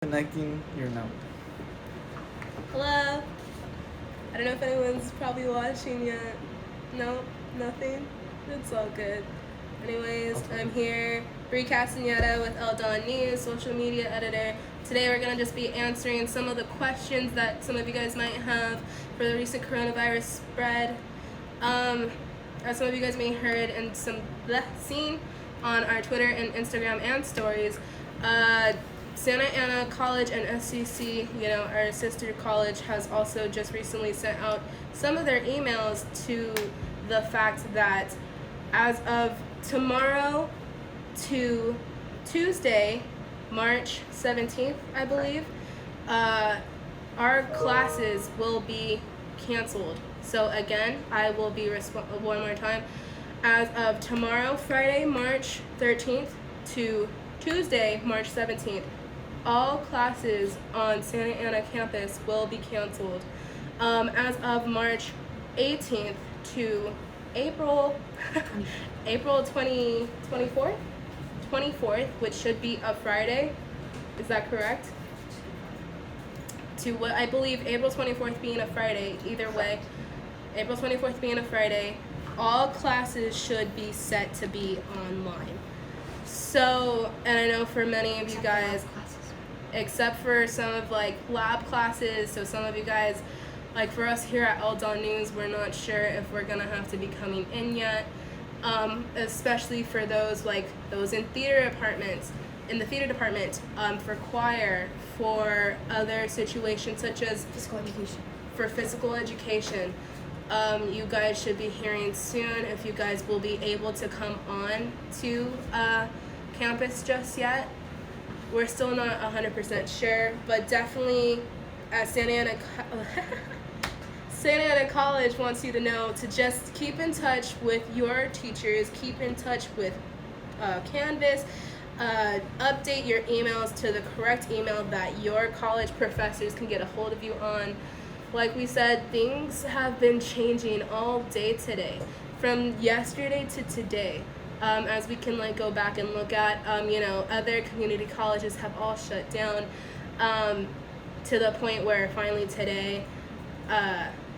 Connecting your number. Hello. I don't know if anyone's probably watching yet. No, nothing. It's all good. Anyways, I'm here, Brie Castaneda with Eldon News, social media editor. Today we're gonna just be answering some of the questions that some of you guys might have for the recent coronavirus spread. As some of you guys may have heard and seen on our Twitter and Instagram and stories, Santa Ana College and SCC, our sister college, has also just recently sent out some of their emails to the fact that as of tomorrow to Tuesday, March 17th, I believe, our classes will be canceled. So again, I will be one more time. As of tomorrow, Friday, March 13th to Tuesday, March 17th, all classes on Santa Ana campus will be canceled. As of March 18th to April 24th, which should be a Friday. Is that correct? To what I believe April 24th being a Friday, either way, April 24th being a Friday, all classes should be set to be online. So, and I know for many of you guys, except for some of lab classes, so some of you guys, for us here at Eldon News, we're not sure if we're gonna have to be coming in yet, especially for those in the theater department, for choir, for other situations such as physical education. You guys should be hearing soon if you guys will be able to come on to campus just yet. We're still not 100% sure, but definitely at Santa Ana College wants you to know to just keep in touch with your teachers, keep in touch with Canvas, update your emails to the correct email that your college professors can get a hold of you on. Like we said, things have been changing all day today, from yesterday to today. As we can go back and look at, other community colleges have all shut down, to the point where finally today,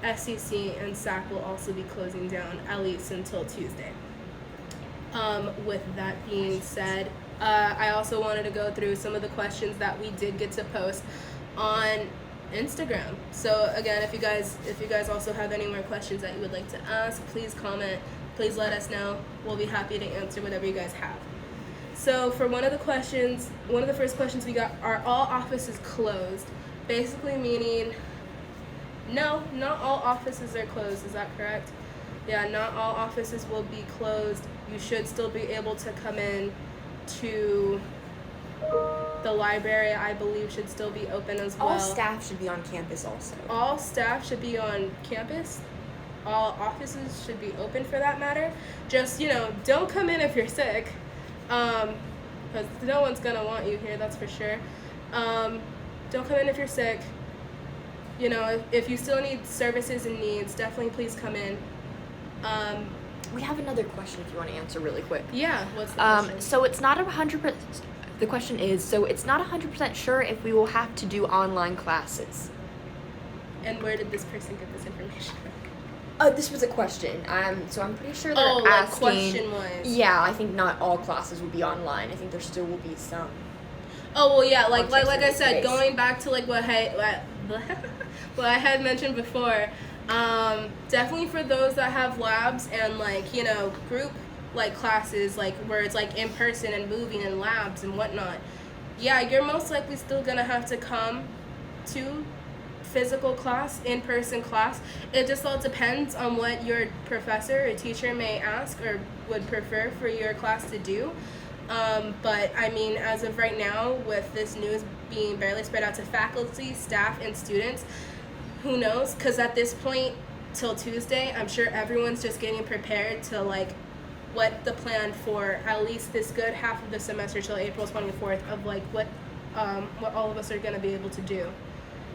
SCC and SAC will also be closing down at least until Tuesday. With that being said, I also wanted to go through some of the questions that we did get to post on Instagram. So again, if you guys also have any more questions that you would like to ask, please comment. Please let us know. We'll be happy to answer whatever you guys have. So for one of the first questions we got, are all offices closed? Basically meaning, no, not all offices are closed. Is that correct? Yeah, not all offices will be closed. You should still be able to come in to the library. I believe should still be open as well. All staff should be on campus also. All staff should be on campus. All offices should be open for that matter. Just, don't come in if you're sick, because no one's going to want you here, that's for sure. Don't come in if you're sick. If you still need services and needs, definitely please come in. We have another question if you want to answer really quick. Yeah, what's the question? So it's not 100%, the question is, so it's not 100% sure if we will have to do online classes. And where did this person get this information from? This was a question. So I'm pretty sure they're asking. Question was. Yeah, I think not all classes will be online. I think there still will be some. Oh well, yeah. Like I said, going back to what I had mentioned before. Definitely for those that have labs and group classes where it's in person and moving and labs and whatnot. Yeah, you're most likely still gonna have to come to physical class, in-person class. It just all depends on what your professor or teacher may ask or would prefer for your class to do. But I mean, as of right now, with this news being barely spread out to faculty, staff, and students, who knows? Because at this point, till Tuesday, I'm sure everyone's just getting prepared to what the plan for at least this good half of the semester till April 24th of what all of us are going to be able to do.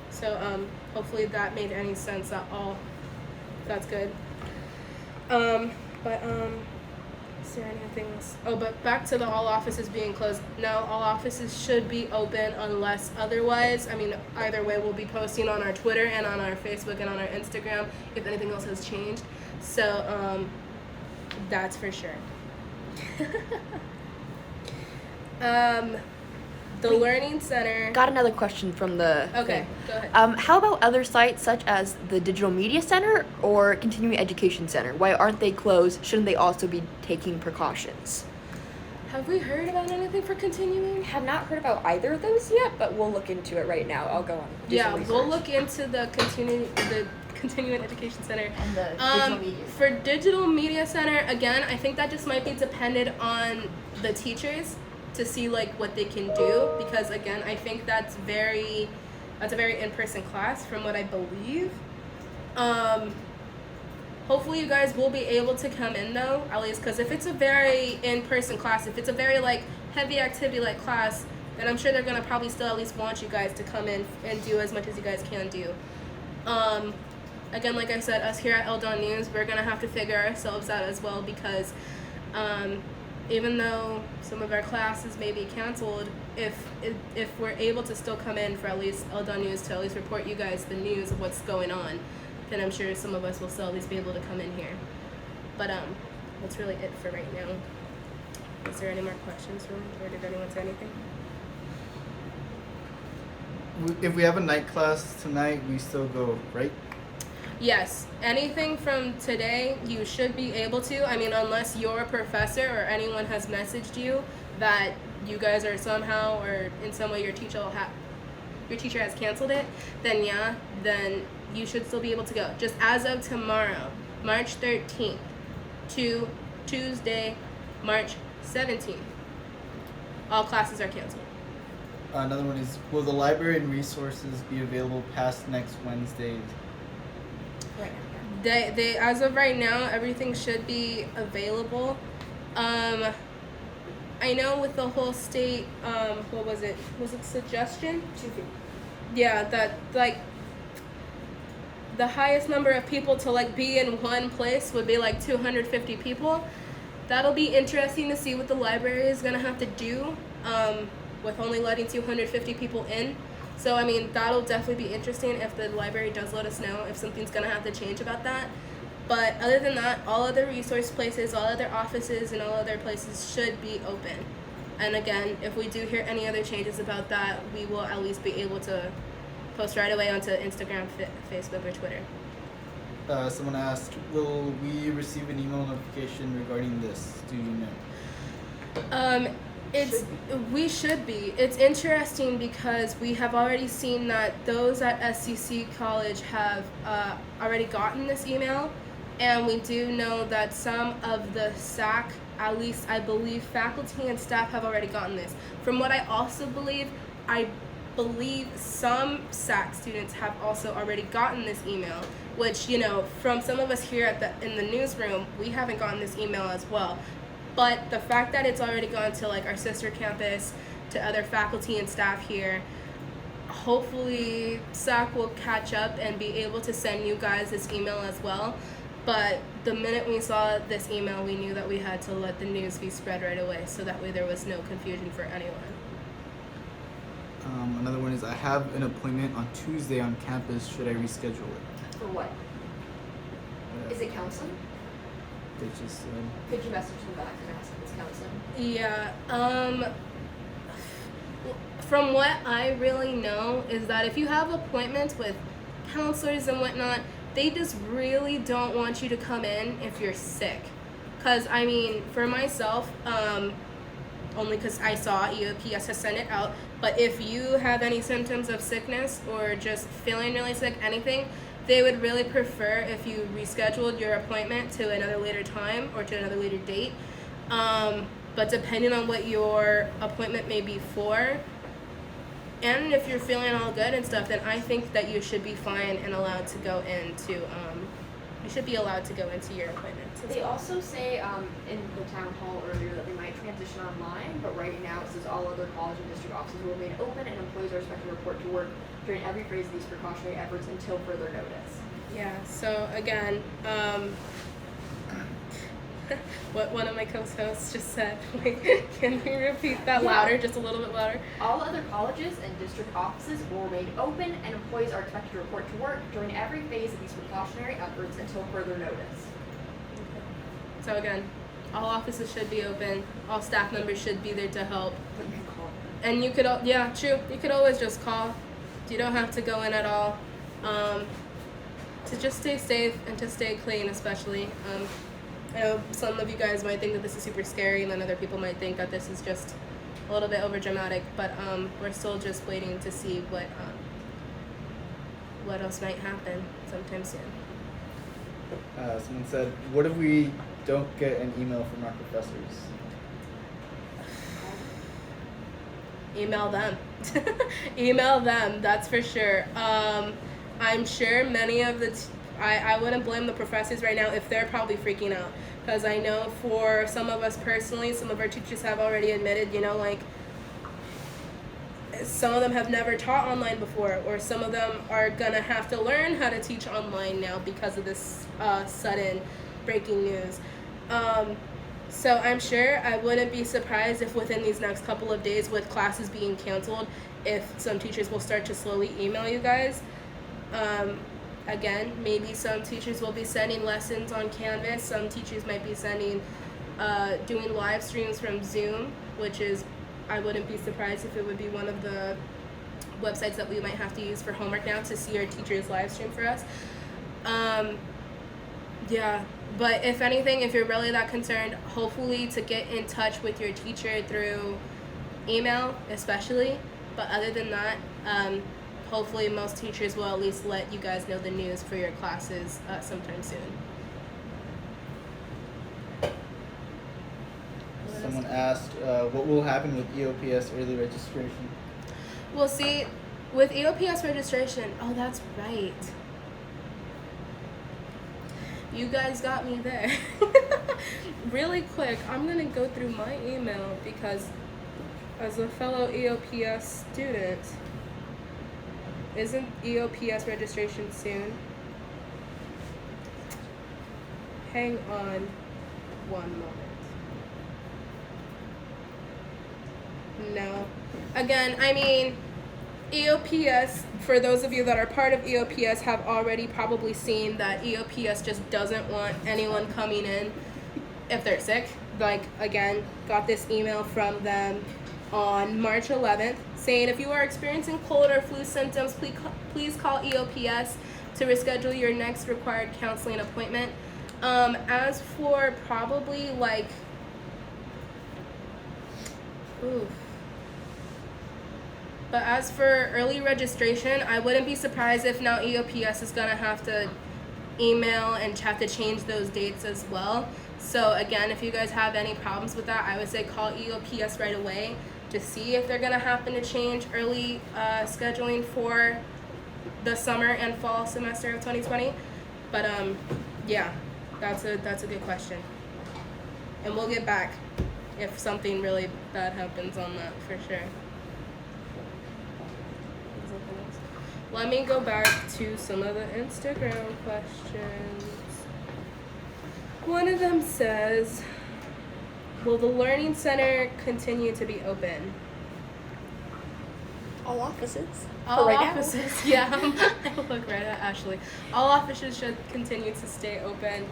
So hopefully that made any sense at all. That's good. Is there anything else? Oh, but back to the all offices being closed. No, all offices should be open unless otherwise. I mean, either way, we'll be posting on our Twitter and on our Facebook and on our Instagram if anything else has changed. So, that's for sure. The Learning Center. Got another question from the Okay, thing. go ahead. How about other sites such as the Digital Media Center or Continuing Education Center? Why aren't they closed? Shouldn't they also be taking precautions? Have we heard about anything for continuing? Have not heard about either of those yet, but we'll look into it right now. I'll go on. Yeah, we'll look into the Continuing Education Center. And the Digital Media. For Digital Media Center, again, I think that just might be dependent on the teachers to see like what they can do, because again, I think that's a very in-person class from what I believe. Hopefully you guys will be able to come in though, at least, because if it's a very in-person class, if it's a very like heavy activity like class, then I'm sure they're gonna probably still at least want you guys to come in and do as much as you guys can do. Again, like I said, us here at Eldon News, we're gonna have to figure ourselves out as well, because even though some of our classes may be canceled, if we're able to still come in for at least Eldon News to at least report you guys the news of what's going on, then I'm sure some of us will still at least be able to come in here. But that's really it for right now. Is there any more questions or did anyone say anything? If we have a night class tonight, we still go, right? Yes, anything from today you should be able to. I mean, unless your professor or anyone has messaged you that you guys are somehow or in some way your teacher has canceled it, then yeah, then you should still be able to go. Just as of tomorrow, March 13th to Tuesday, March 17th, all classes are canceled. Another one is, will the library and resources be available past next Wednesday? Right. They as of right now, everything should be available. I know with the whole state, what was it? Was it suggestion? 250. Yeah, that like the highest number of people to like be in one place would be like 250 people. That'll be interesting to see what the library is gonna have to do with only letting 250 people in. So, I mean, that'll definitely be interesting if the library does let us know if something's going to have to change about that. But other than that, all other resource places, all other offices, and all other places should be open. And again, if we do hear any other changes about that, we will at least be able to post right away onto Instagram, Facebook, or Twitter. Someone asked, will we receive an email notification regarding this? Do you know? We should be. It's interesting because we have already seen that those at SCC College have already gotten this email, and we do know that some of the SAC, at least I believe faculty and staff have already gotten this. From what I also believe, I believe some SAC students have also already gotten this email, which, you know, from some of us here in the newsroom, we haven't gotten this email as well. But the fact that it's already gone to like our sister campus, to other faculty and staff here, hopefully SAC will catch up and be able to send you guys this email as well. But the minute we saw this email, we knew that we had to let the news be spread right away, so that way there was no confusion for anyone. Another one is, I have an appointment on Tuesday on campus. Should I reschedule it? For what? Is it counseling? They just said. Could you message them back and ask if it's counseling? Yeah, from what I really know is that if you have appointments with counselors and whatnot, they just really don't want you to come in if you're sick. Because, I mean, for myself, only because I saw EOPS has sent it out, but if you have any symptoms of sickness or just feeling really sick, anything, they would really prefer if you rescheduled your appointment to another later time or to another later date. But depending on what your appointment may be for, and if you're feeling all good and stuff, then I think that you should be fine and allowed to go into, you should be allowed to go into your appointments. They also say in the town hall earlier that they might transition online, but right now it says all other college and district offices will remain open and employees are expected to report to work during every phase of these precautionary efforts until further notice. Yeah, so again, what one of my co-hosts just said. Wait, can we repeat that louder, just a little bit louder? All other colleges and district offices will remain open, and employees are expected to report to work during every phase of these precautionary efforts until further notice. So again, all offices should be open. All staff members should be there to help. But you can call. And you could, yeah, true. You could always just call. You don't have to go in at all. To just stay safe and to stay clean, especially. I know some of you guys might think that this is super scary, and then other people might think that this is just a little bit over dramatic. But we're still just waiting to see what else might happen sometime soon. Someone said, what if we don't get an email from our professors? Email them. Email them, that's for sure. I'm sure many of the I wouldn't blame the professors right now if they're probably freaking out, because I know for some of us personally, some of our teachers have already admitted, like some of them have never taught online before, or some of them are gonna have to learn how to teach online now because of this sudden breaking news. So I'm sure I wouldn't be surprised if within these next couple of days, with classes being canceled, if some teachers will start to slowly email you guys. Again, maybe some teachers will be sending lessons on Canvas. Some teachers might be doing live streams from Zoom, which is, I wouldn't be surprised if it would be one of the websites that we might have to use for homework now to see our teachers live stream for us. Yeah, but if anything, if you're really that concerned, hopefully to get in touch with your teacher through email, especially. But other than that, hopefully most teachers will at least let you guys know the news for your classes sometime soon. Someone asked, what will happen with EOPS early registration? Well, see, with EOPS registration, oh, that's right. You guys got me there. Really quick, I'm going to go through my email because as a fellow EOPS student, isn't EOPS registration soon? Hang on one moment. No. Again, I mean, EOPS, for those of you that are part of EOPS, have already probably seen that EOPS just doesn't want anyone coming in if they're sick. Like, again, got this email from them on March 11th saying if you are experiencing cold or flu symptoms, please call EOPS to reschedule your next required counseling appointment. As for probably like, but as for early registration, I wouldn't be surprised if now EOPS is gonna have to email and have to change those dates as well. So again, if you guys have any problems with that, I would say call EOPS right away to see if they're gonna happen to change early scheduling for the summer and fall semester of 2020. But yeah, that's a good question, and we'll get back if something really bad happens on that for sure. Let me go back to some of the Instagram questions. One of them says, will the Learning Center continue to be open? All offices. All right offices, yeah. I look right at Ashley. All offices should continue to stay open.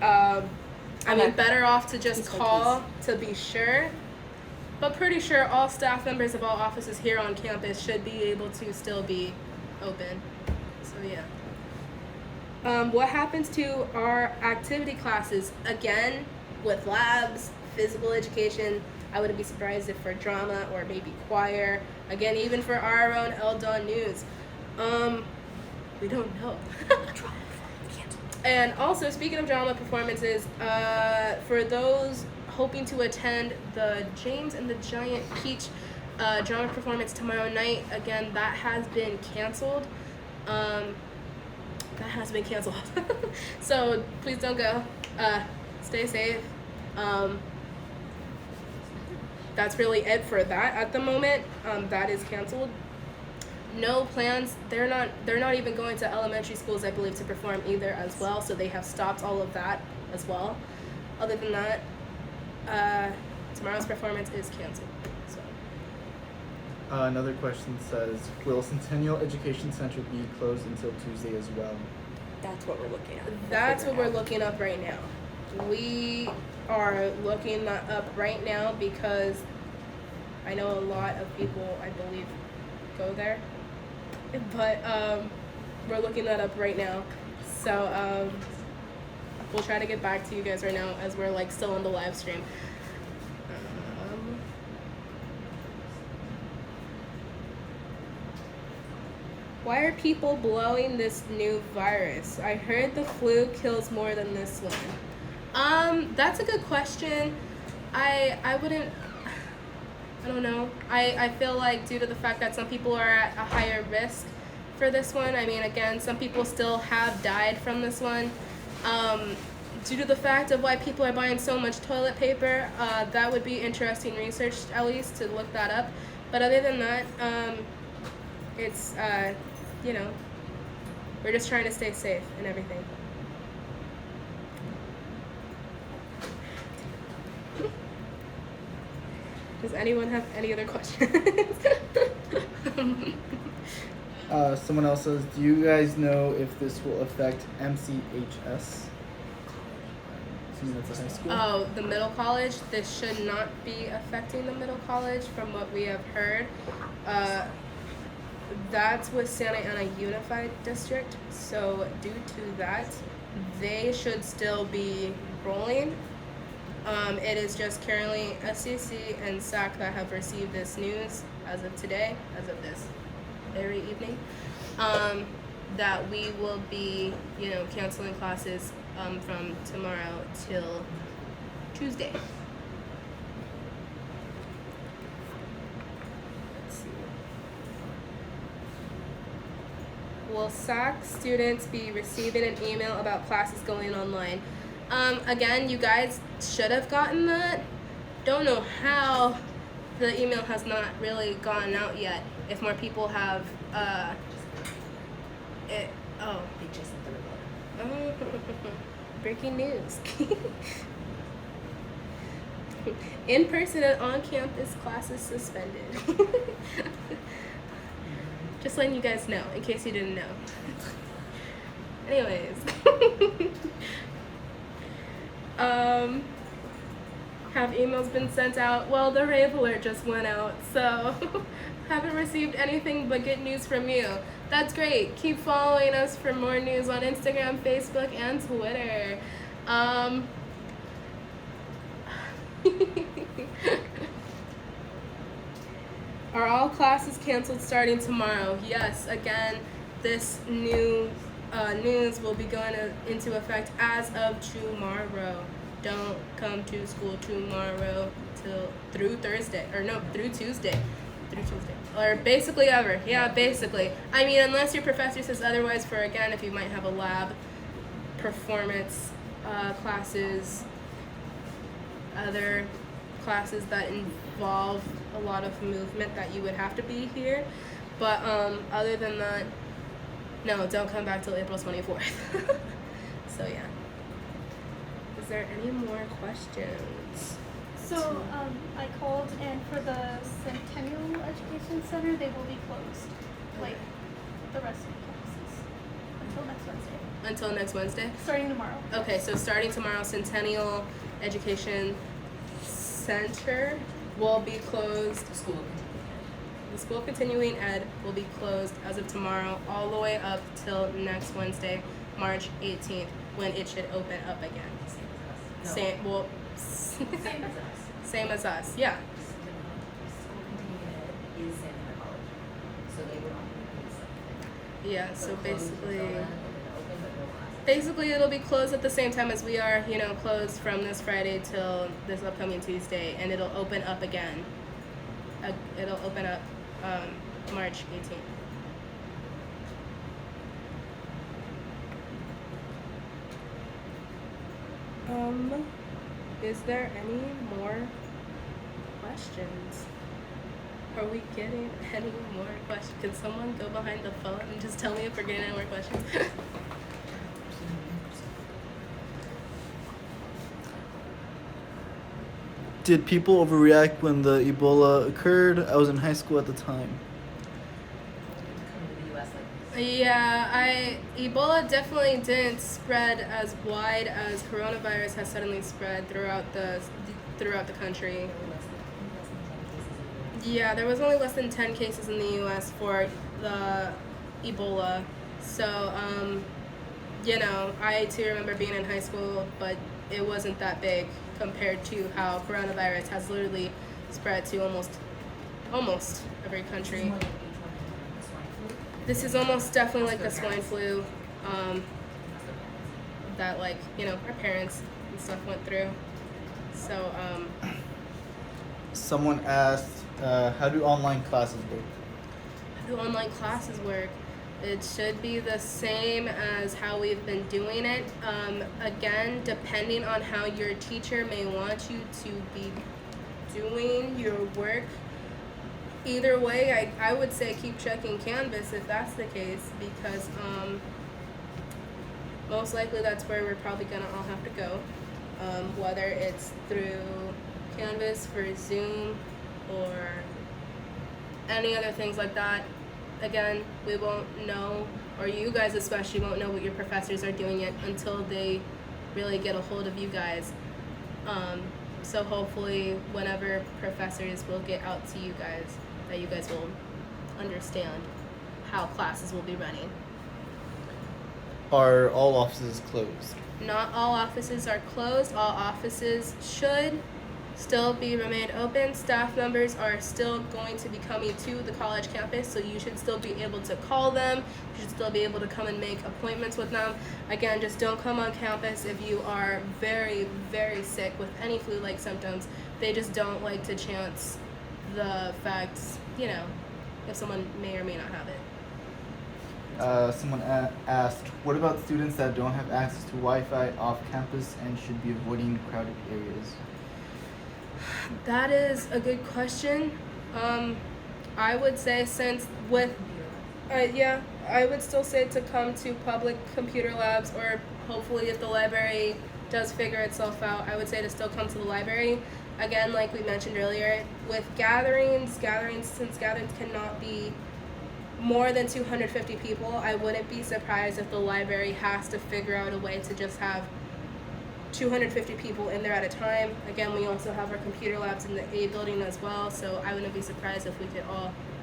I mean, better off to just call to be sure. But pretty sure all staff members of all offices here on campus should be able to still be open. So yeah. What happens to our activity classes? Again, with labs, physical education, I wouldn't be surprised if for drama or maybe choir, again, even for our own Eldon News. We don't know. And also, speaking of drama performances, for those hoping to attend the James and the Giant Peach drama performance tomorrow night, again, that has been canceled. So please don't go. Stay safe. That's really it for that at the moment. That is canceled. No plans. They're not even going to elementary schools, I believe, to perform either as well. So they have stopped all of that as well. Other than that, tomorrow's performance is canceled. So. Another question says, will Centennial Education Center be closed until Tuesday as well? That's what we're looking at. That's what we're looking up right now. We are looking that up right now because I know a lot of people, I believe, go there. But we're looking that up right now. So we'll try to get back to you guys right now as we're like still on the live stream. Why are people blowing this new virus? I heard the flu kills more than this one. That's a good question. I don't know. I feel like due to the fact that some people are at a higher risk for this one. I mean, again, some people still have died from this one. Due to the fact of why people are buying so much toilet paper, that would be interesting research, at least, to look that up. But other than that, it's, you know, we're just trying to stay safe and everything. Does anyone have any other questions? Someone else says, do you guys know if this will affect MCHS? Assuming that's a high school. Oh, the middle college? This should not be affecting the middle college from what we have heard. That's with Santa Ana Unified District, so due to that, they should still be rolling. It is just currently SCC and SAC that have received this news as of today, as of this very evening, that we will be, you know, canceling classes from tomorrow till Tuesday. Let's see. Will SAC students be receiving an email about classes going online? Again, you guys should have gotten that. Don't know how the email has not really gone out yet. If more people have, They just sent the report. breaking news. In-person and on-campus classes suspended. Just letting you guys know, in case you didn't know. Anyways. Have emails been sent out? Well, the rave alert just went out, so haven't received anything but good news from you. That's great. Keep following us for more news on Instagram, Facebook, and Twitter. Are all classes canceled starting tomorrow? Yes, again, this new news will be going into effect as of tomorrow. Don't come to school tomorrow through Tuesday. Or basically ever. Yeah, basically. I mean, unless your professor says otherwise for, again, if you might have a lab, performance classes, other classes that involve a lot of movement that you would have to be here. But other than that, no, don't come back till April 24th. So yeah. Is there any more questions? So I called, and for the Centennial Education Center, they will be closed, like the rest of the campuses, until next Wednesday. Until next Wednesday? Starting tomorrow. Okay, so starting tomorrow, Centennial Education Center will be closed. The School of Continuing Ed will be closed as of tomorrow all the way up till next Wednesday, March 18th, when it should open up again. Same as us. Same as us, yeah. School Continuing Ed is Santa Ana College, so they would offer Yeah, so basically it'll be closed at the same time as we are, you know, closed from this Friday till this upcoming Tuesday, and it'll open up again. It'll open up March 18th. Is there any more questions? Are we getting any more questions? Can someone go behind the phone and just tell me if we're getting any more questions? Did people overreact when the Ebola occurred? I was in high school at the time. Come to the US like this. Yeah, Ebola definitely didn't spread as wide as coronavirus has suddenly spread throughout the country. There were less than 10 cases in the US. Yeah, there was only less than 10 cases in the U.S. for the Ebola. So, I too remember being in high school, but it wasn't that big compared to how coronavirus has literally spread to almost every This is country. more like H1N1, the swine flu. This is almost definitely like the That's swine their flu That's their parents. that our parents and stuff went through. So, Someone asked, how do online classes work? how do online classes work? It should be the same as how we've been doing it. Again, depending on how your teacher may want you to be doing your work. Either way, I would say keep checking Canvas if that's the case, because most likely that's where we're probably gonna all have to go. Whether it's through Canvas for Zoom or any other things like that. Again, we won't know, or you guys especially won't know what your professors are doing yet until they really get a hold of you guys. So hopefully whenever professors will get out to you guys, that you guys will understand how classes will be running. Are all offices closed? Not all offices are closed. All offices should still be remained open. Staff members are still going to be coming to the college campus, so you should still be able to call them. You should still be able to come and make appointments with them. Again, just don't come on campus if you are very, very sick with any flu-like symptoms. They just don't like to chance the facts, if someone may or may not have it. Someone asked, what about students that don't have access to Wi-Fi off campus and should be avoiding crowded areas? That is a good question. I would say I would still say to come to public computer labs, or hopefully if the library does figure itself out, I would say to still come to the library. Again, like we mentioned earlier, with gatherings, since gatherings cannot be more than 250 people, I wouldn't be surprised if the library has to figure out a way to just have 250 people in there at a time. Again, we also have our computer labs in the A building as well, so I wouldn't be surprised if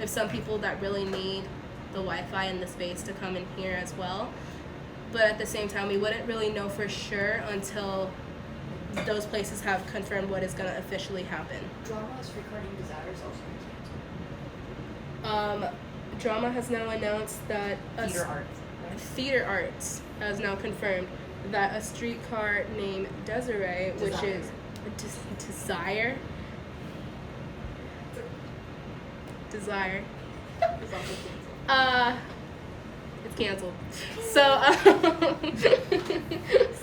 if some people that really need the Wi-Fi and the space to come in here as well. But at the same time, we wouldn't really know for sure until those places have confirmed what is going to officially happen. Drama is recording desires also canceled. Drama has now announced that Theater arts, right? Theater Arts has now confirmed that a streetcar named Desiree, which is Desire. Desire. Is also canceled. It's canceled. So,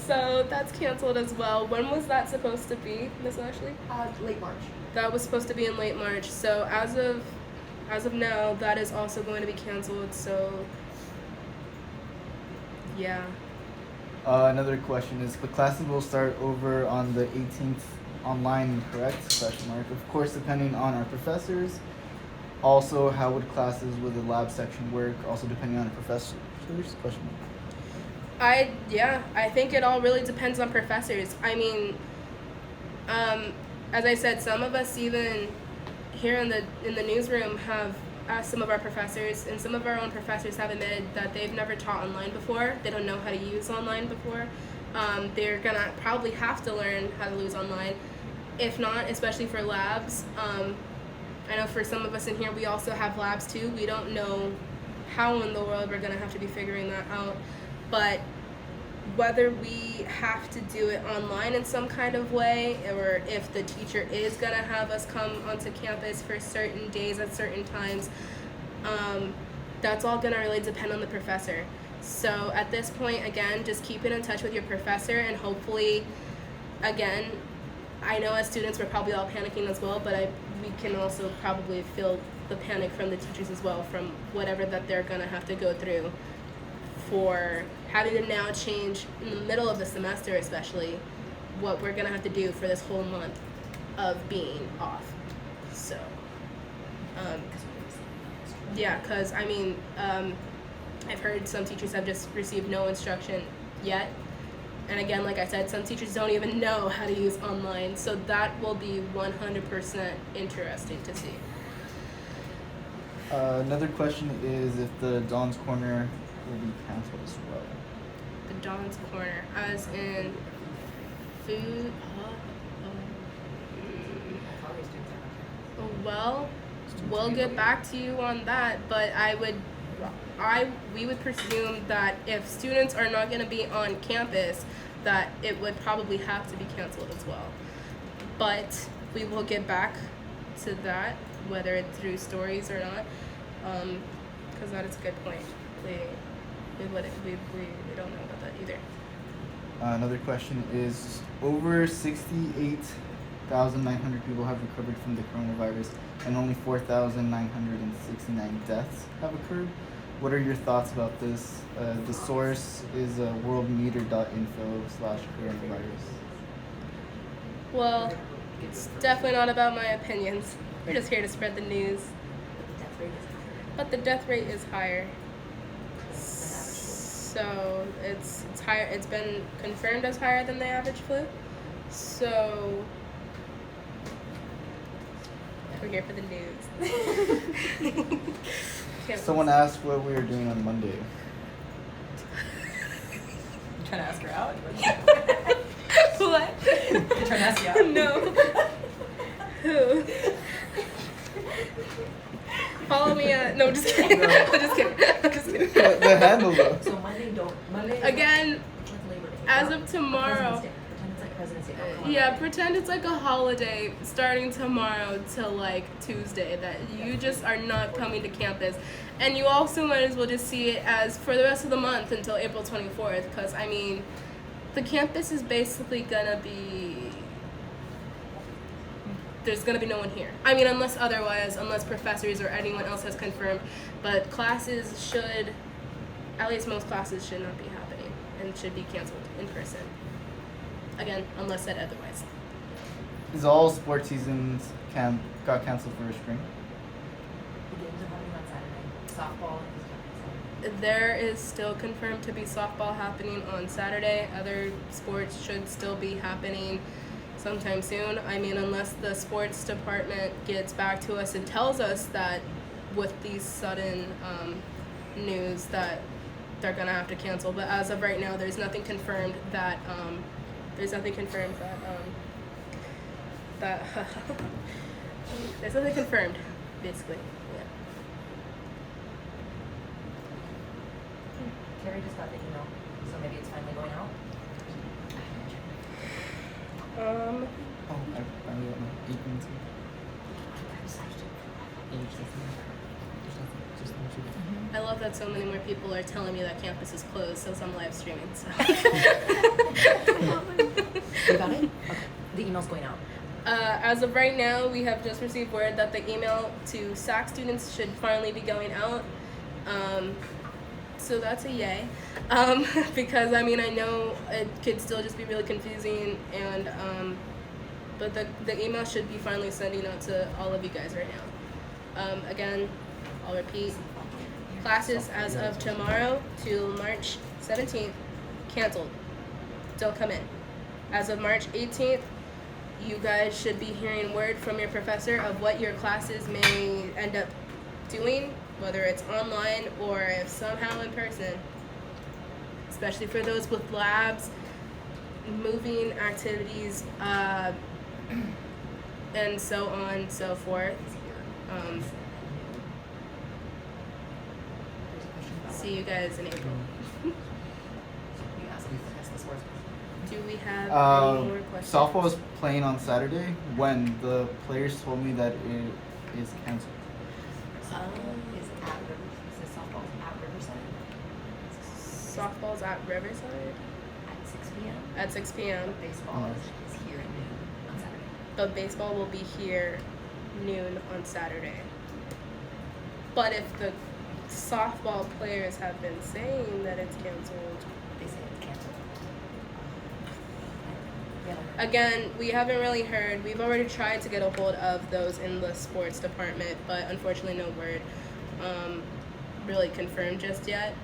so that's canceled as well. When was that supposed to be, Miss Ashley? Late March. That was supposed to be in late March. So as of now, that is also going to be canceled. So, yeah. Another question is, the classes will start over on the 18th online, correct? Question mark. Of course, depending on our professors. Also, how would classes with the lab section work? Also, depending on our professors. Question mark. I think it all really depends on professors. I mean, as I said, some of us even here in the newsroom have asked some of our professors, and some of our own professors have admitted that they've never taught online before. They don't know how to use online before. They're gonna probably have to learn how to use online. If not, especially for labs. I know for some of us in here, we also have labs too. We don't know how in the world we're gonna have to be figuring that out. But whether we have to do it online in some kind of way, or if the teacher is gonna have us come onto campus for certain days at certain times, that's all gonna really depend on the professor. So at this point, again, just keep in touch with your professor, and hopefully, again, I know as students we're probably all panicking as well, but we can also probably feel the panic from the teachers as well, from whatever that they're gonna have to go through for having to now change in the middle of the semester, especially what we're gonna have to do for this whole month. of being off. So, yeah, because I mean, I've heard some teachers have just received no instruction yet. And again, like I said, some teachers don't even know how to use online. So that will be 100% interesting to see. Another question is if the Don's Corner will be canceled as well. The Don's Corner, as in food. Well, we'll get back to you on that, but we would presume that if students are not going to be on campus, that it would probably have to be canceled as well. But we will get back to that, whether it's through stories or not, because that is a good point. We don't know about that either. Another question is over 68,900 people have recovered from the coronavirus and only 4,969 deaths have occurred. What are your thoughts about this? The source is worldmeter.info/coronavirus. Well, it's definitely not about my opinions. We're just here to spread the news. But the death rate is higher. So it's higher. It's been confirmed as higher than the average flu. So we're here for the news. Someone asked what we were doing on Monday. You trying to ask her out? What? You trying to ask you out? No. Who? Follow me at. No, just kidding. No. Just kidding. Just kidding. The handle though. So Monday is Again, like Labor Day. as Or of tomorrow. President's Day. Pretend it's like President's Day. Oh, come on. Yeah, pretend it's like a holiday starting tomorrow till like Tuesday that you just are not coming to campus. And you also might as well just see it as for the rest of the month until April 24th, because I mean, the campus is basically gonna be, there's gonna be no one here. I mean, unless professors or anyone else has confirmed, but classes should, at least most classes should not be happening and should be canceled in person. Again, unless said otherwise. Is all sports seasons got canceled for spring? The games are happening on Saturday. Softball is happening There is still confirmed to be softball happening on Saturday. Other sports should still be happening sometime soon. I mean, unless the sports department gets back to us and tells us that with these sudden news that they're gonna have to cancel. But as of right now, there's nothing confirmed that there's nothing confirmed, basically. Yeah. Carrie just got the email, so maybe it's finally going out. Oh, I don't know. 8:19. I love that so many more people are telling me that campus is closed, so I'm live streaming. So. You got it? Okay. The email's going out. As of right now, we have just received word that the email to SAC students should finally be going out. So that's a yay. Because I mean, I know it could still just be really confusing, and but the email should be finally sending out to all of you guys right now. Again, I'll repeat. Classes as of tomorrow till March 17th, canceled. Don't come in. As of March 18th, you guys should be hearing word from your professor of what your classes may end up doing, whether it's online or if somehow in person. Especially for those with labs, moving activities, and so on and so forth. See you guys in April. You asked me if this was. Do we have any more questions? Softball is playing on Saturday when the players told me that it is canceled. Is at softball's at Riverside Softball's at Riverside at 6 p.m. at 6 p.m. Baseball is here at noon on Saturday. But baseball will be here noon on Saturday. But if the softball players have been saying that it's canceled, They say it's canceled. Yeah. Again, we haven't really heard. We've already tried to get a hold of those in the sports department, but unfortunately, no word really confirmed just yet.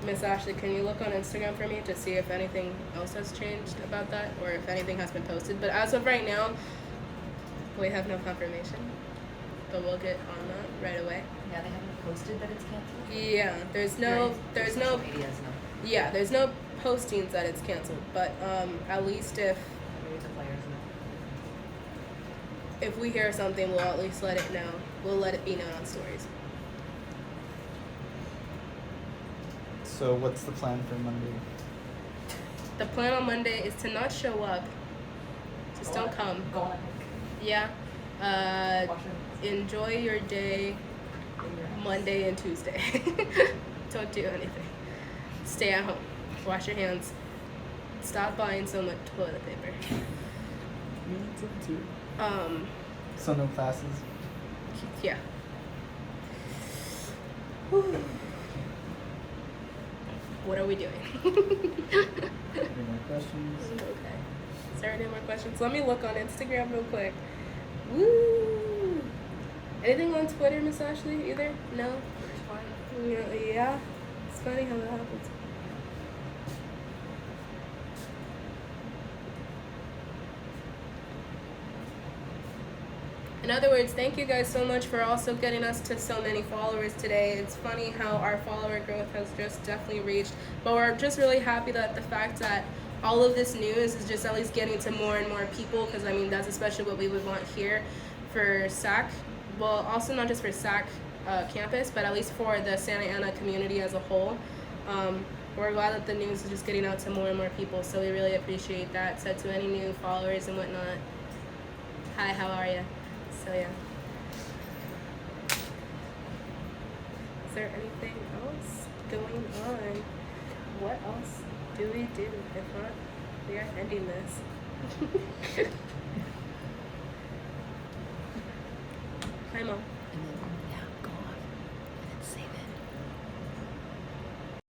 Miss Ashley, can you look on Instagram for me to see if anything else has changed about that or if anything has been posted? But as of right now, we have no confirmation. But we'll get on that right away. Yeah, they haven't posted that it's canceled. Yeah, there's no Social media's no. yeah, there's no postings that it's canceled, but at least Maybe the players know. if we hear something, we'll at least let it know. We'll let it be known on stories. So what's the plan for Monday? The plan on Monday is to not show up. Just don't come. Go on. Yeah. Washington. Enjoy your day In your house. Monday and Tuesday. Don't do anything. Stay at home. Wash your hands. Stop buying so much toilet paper. Me too. So no classes. Yeah. Whew. What are we doing? Any more questions? Okay. Is there any more questions? Let me look on Instagram real quick. Woo! Anything on Twitter, Miss Ashley? Either? No? Yeah. It's funny how that happens. In other words, thank you guys so much for also getting us to so many followers today. It's funny how our follower growth has just definitely reached, but we're just really happy that the fact that all of this news is just at least getting to more and more people, because I mean that's especially what we would want here for SAC. Well, also not just for SAC campus, but at least for the Santa Ana community as a whole. We're glad that the news is just getting out to more and more people, so we really appreciate that. So to any new followers and whatnot, hi, how are you? So yeah. Is there anything else going on? What else do we do? If not, we are ending this.